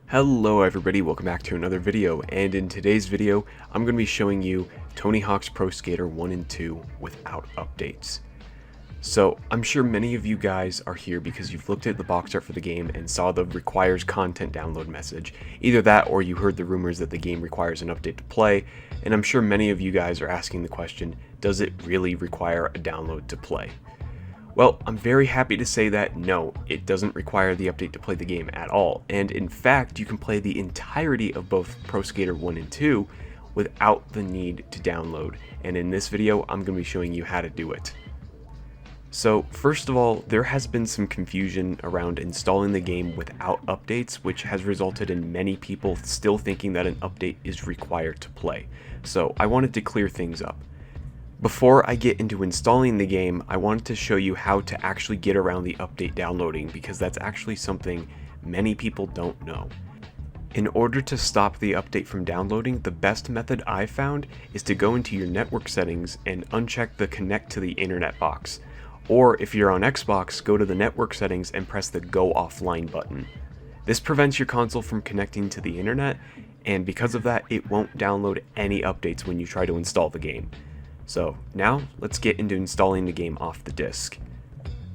Hello everybody, welcome back to another video, and in today's video I'm going to be showing you Tony Hawk's Pro Skater 1 and 2 without updates. So I'm sure many of you guys are here because you've looked at the box art for the game and saw the requires content download message. Either that or you heard the rumors that the game requires an update to play, and I'm sure many of you guys are asking the question, does it really require a download to play? Well, I'm very happy to say that no, it doesn't require the update to play the game at all, and in fact, you can play the entirety of both Pro Skater 1 and 2 without the need to download, and in this video, I'm going to be showing you how to do it. So, first of all, there has been some confusion around installing the game without updates, which has resulted in many people still thinking that an update is required to play. So, I wanted to clear things up. Before I get into installing the game, I wanted to show you how to actually get around the update downloading, because that's actually something many people don't know. In order to stop the update from downloading, the best method I've found is to go into your network settings and uncheck the connect to the internet box. Or if you're on Xbox, go to the network settings and press the go offline button. This prevents your console from connecting to the internet, and because of that, it won't download any updates when you try to install the game. So now let's get into installing the game off the disk.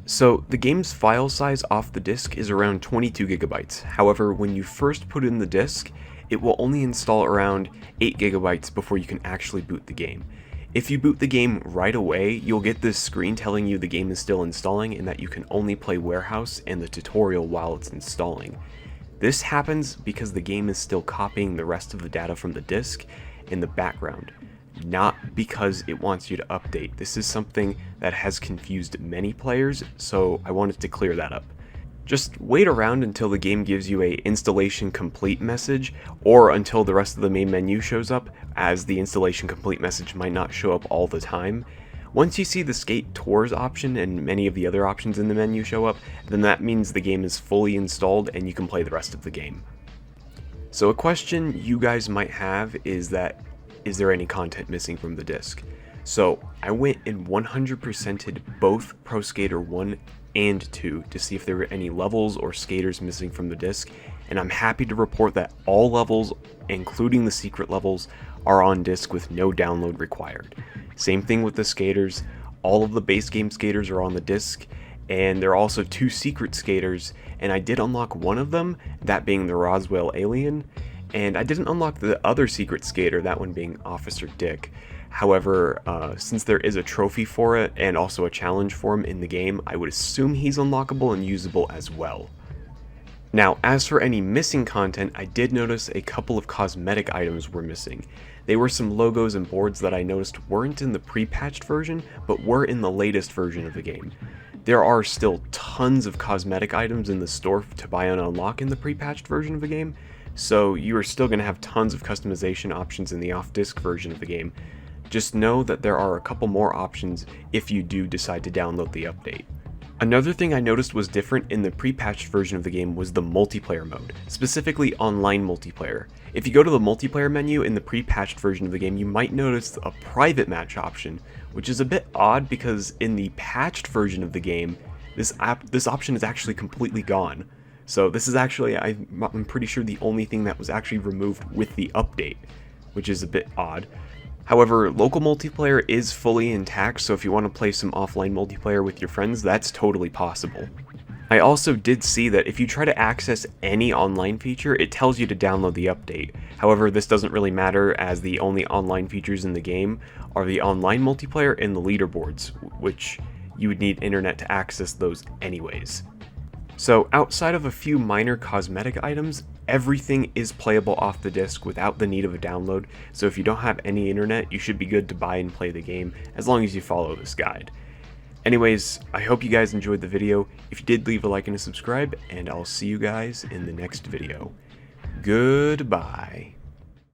So the game's file size off the disk is around 22 gigabytes. However, when you first put in the disk, it will only install around 8 gigabytes before you can actually boot the game. If you boot the game right away, you'll get this screen telling you the game is still installing and that you can only play Warehouse and the tutorial while it's installing. This happens because the game is still copying the rest of the data from the disk in the background, not because it wants you to update. This is something that has confused many players, so I wanted to clear that up. Just wait around until the game gives you a installation complete message, or until the rest of the main menu shows up, as the installation complete message might not show up all the time. Once you see the Skate Tours option and many of the other options in the menu show up, then that means the game is fully installed and you can play the rest of the game. So a question you guys might have is there any content missing from the disc? So I went and 100%ed both Pro Skater 1 and 2 to see if there were any levels or skaters missing from the disc, and I'm happy to report that all levels, including the secret levels, are on disc with no download required. Same thing with the skaters, all of the base game skaters are on the disc, and there are also 2 secret skaters, and I did unlock one of them, that being the Roswell alien, and I didn't unlock the other secret skater, that one being Officer Dick. However, since there is a trophy for it and also a challenge for him in the game, I would assume he's unlockable and usable as well. Now, as for any missing content, I did notice a couple of cosmetic items were missing. They were some logos and boards that I noticed weren't in the pre-patched version, but were in the latest version of the game. There are still tons of cosmetic items in the store to buy and unlock in the pre-patched version of the game, so you are still going to have tons of customization options in the off-disc version of the game. Just know that there are a couple more options if you do decide to download the update. Another thing I noticed was different in the pre-patched version of the game was the multiplayer mode, specifically online multiplayer. If you go to the multiplayer menu in the pre-patched version of the game, you might notice a private match option, which is a bit odd because in the patched version of the game, this option is actually completely gone. So this is actually, I'm pretty sure, the only thing that was actually removed with the update, which is a bit odd. However, local multiplayer is fully intact, so if you want to play some offline multiplayer with your friends, that's totally possible. I also did see that if you try to access any online feature, it tells you to download the update. However, this doesn't really matter, as the only online features in the game are the online multiplayer and the leaderboards, which you would need internet to access those anyways. So outside of a few minor cosmetic items, everything is playable off the disc without the need of a download, so if you don't have any internet, you should be good to buy and play the game as long as you follow this guide. Anyways, I hope you guys enjoyed the video. If you did, leave a like and a subscribe, and I'll see you guys in the next video. Goodbye.